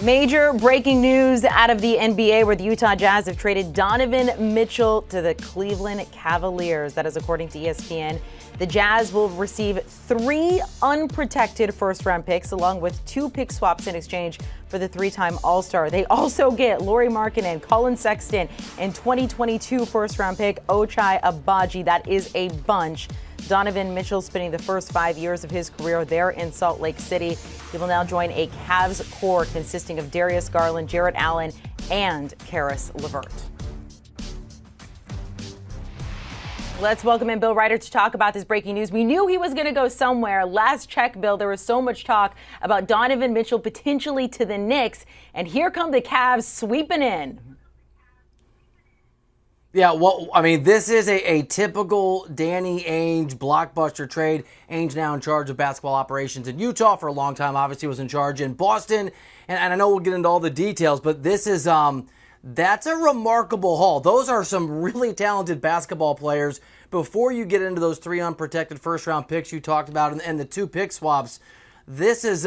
Major breaking news out of the NBA where the Utah Jazz have traded Donovan Mitchell to the Cleveland Cavaliers. That is according to ESPN. The Jazz will receive 3 unprotected first-round picks along with 2 pick swaps in exchange for the 3-time All-Star. They also get Lauri Markkanen, Colin Sexton, and 2022 first-round pick Ochai Agbaji. That is a bunch. Donovan Mitchell spending the first 5 years of his career there in Salt Lake City. He will now join a Cavs core consisting of Darius Garland, Jarrett Allen, and Karis LeVert. Let's welcome in Bill Reiter to talk about this breaking news. We knew he was going to go somewhere. Last check, Bill, there was so much talk about Donovan Mitchell potentially to the Knicks, and here come the Cavs sweeping in. Yeah, well, I mean, this is a typical Danny Ainge blockbuster trade. Ainge now in charge of basketball operations in Utah for a long time. Obviously was in charge in Boston. And I know we'll get into all the details, but this is, that's a remarkable haul. Those are some really talented basketball players. Before you get into those 3 unprotected first-round picks you talked about and the 2 pick swaps, this is,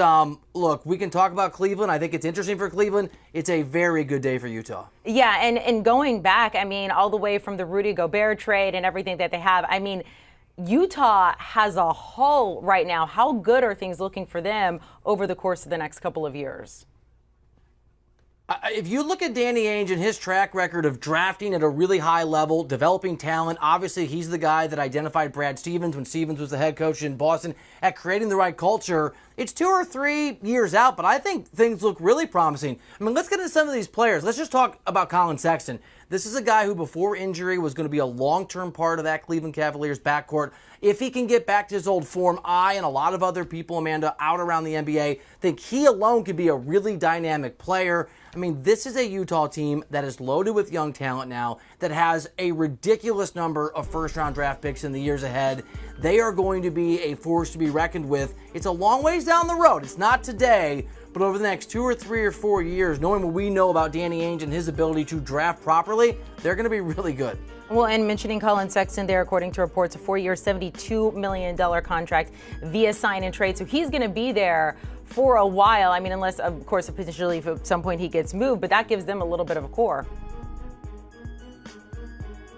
look, we can talk about Cleveland. I think it's interesting for Cleveland. It's a very good day for Utah. Yeah, and going back, I mean, all the way from the Rudy Gobert trade and everything that they have, I mean, Utah has a haul right now. How good are things looking for them over the course of the next couple of years? If you look at Danny Ainge and his track record of drafting at a really high level, developing talent, obviously he's the guy that identified Brad Stevens when Stevens was the head coach in Boston at creating the right culture. It's 2 or 3 years out, but I think things look really promising. I mean, let's get into some of these players. Let's just talk about Colin Sexton. This is a guy who before injury was going to be a long-term part of that Cleveland Cavaliers backcourt. If he can get back to his old form, I and a lot of other people, Amanda, out around the NBA, think he alone could be a really dynamic player. I mean, this is a Utah team that is loaded with young talent now, that has a ridiculous number of first-round draft picks in the years ahead. They are going to be a force to be reckoned with. It's a long ways down the road. It's not today, but over the next 2 or 3 or 4 years, knowing what we know about Danny Ainge and his ability to draft properly, they're going to be really good. Well, and mentioning Colin Sexton there, according to reports, a 4-year, $72 million contract via sign and trade. So he's going to be there for a while. I mean, unless, of course, potentially at some point he gets moved, but that gives them a little bit of a core.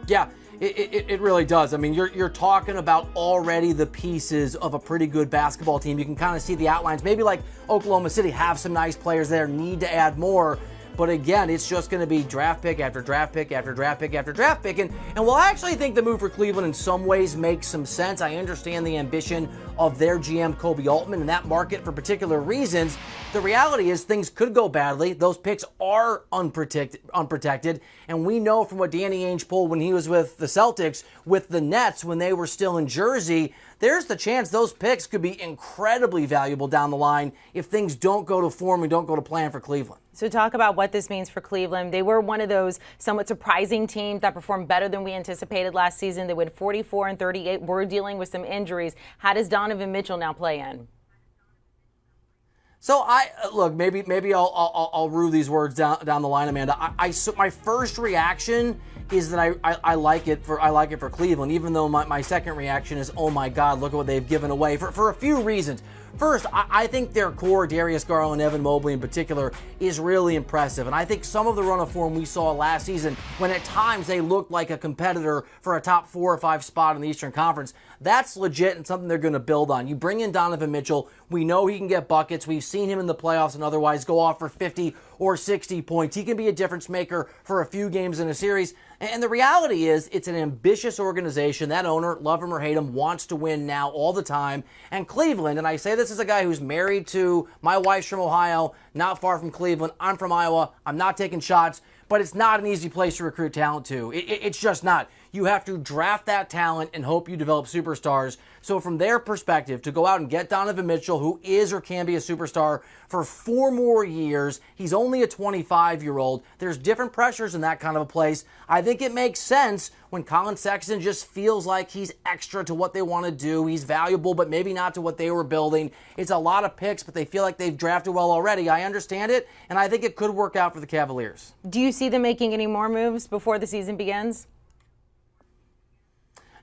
Yeah, it really does. I mean, you're talking about already the pieces of a pretty good basketball team. You can kind of see the outlines. Maybe like Oklahoma City have some nice players there, need to add more. But again, it's just going to be draft pick after draft pick after draft pick after draft pick. And while I actually think the move for Cleveland in some ways makes some sense, I understand the ambition of their GM, Kobe Altman, in that market for particular reasons. The reality is things could go badly. Those picks are unprotected. And we know from what Danny Ainge pulled when he was with the Celtics, with the Nets when they were still in Jersey, there's the chance those picks could be incredibly valuable down the line if things don't go to form and don't go to plan for Cleveland. So talk about what this means for Cleveland. They were one of those somewhat surprising teams that performed better than we anticipated last season. They went 44-38. We're dealing with some injuries. How does Donovan Mitchell now play in? So look, maybe I'll rue these words down the line, Amanda. So my first reaction is that I like it for Cleveland, even though my second reaction is, oh my God, look at what they've given away for a few reasons. First, I think their core, Darius Garland, Evan Mobley in particular, is really impressive. And I think some of the run of form we saw last season, when at times they looked like a competitor for a top 4 or 5 spot in the Eastern Conference, that's legit and something they're going to build on. You bring in Donovan Mitchell. We know he can get buckets. We've seen him in the playoffs and otherwise go off for 50 or 60 points. He can be a difference maker for a few games in a series. And the reality is it's an ambitious organization. That owner, love him or hate him, wants to win now all the time. And Cleveland, and I say this as a guy who's married to, my wife's from Ohio, not far from Cleveland. I'm from Iowa. I'm not taking shots, but it's not an easy place to recruit talent to. It's just not. You have to draft that talent and hope you develop superstars. So from their perspective, to go out and get Donovan Mitchell, who is or can be a superstar, for 4 more years, he's only a 25-year-old. There's different pressures in that kind of a place. I think it makes sense when Colin Sexton just feels like he's extra to what they want to do. He's valuable, but maybe not to what they were building. It's a lot of picks, but they feel like they've drafted well already. I understand it, and I think it could work out for the Cavaliers. Do you see them making any more moves before the season begins?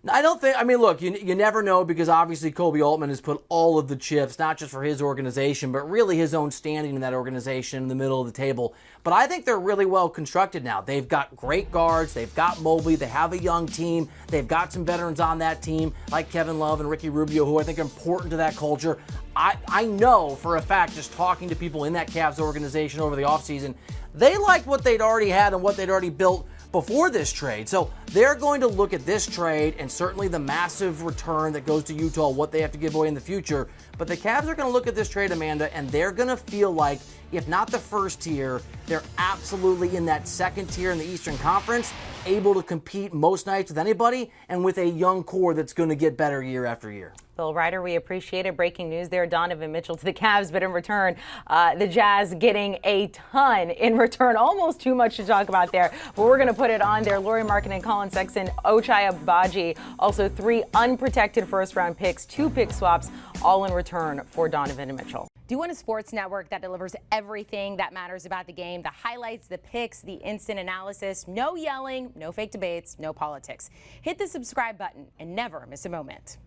I don't think, I mean, look, you never know, because obviously Kobe Altman has put all of the chips, not just for his organization, but really his own standing in that organization in the middle of the table. But I think they're really well constructed now. They've got great guards. They've got Mobley. They have a young team. They've got some veterans on that team, like Kevin Love and Ricky Rubio, who I think are important to that culture. I know for a fact, just talking to people in that Cavs organization over the offseason, they liked what they'd already had and what they'd already built before this trade. So they're going to look at this trade and certainly the massive return that goes to Utah, what they have to give away in the future. But the Cavs are going to look at this trade, Amanda, and they're going to feel like, if not the first tier, they're absolutely in that second tier in the Eastern Conference, able to compete most nights with anybody, and with a young core that's going to get better year after year. Bill Reiter, we appreciate it. Breaking news there, Donovan Mitchell to the Cavs, but in return, the Jazz getting a ton in return. Almost too much to talk about there, but we're going to put it on there. Lauri Markkanen, Colin Sexton, Ochai Agbaji, also 3 unprotected first-round picks, 2 pick swaps, all in return for Donovan Mitchell. Do you want a sports network that delivers everything that matters about the game? The highlights, the picks, the instant analysis, no yelling, no fake debates, no politics. Hit the subscribe button and never miss a moment.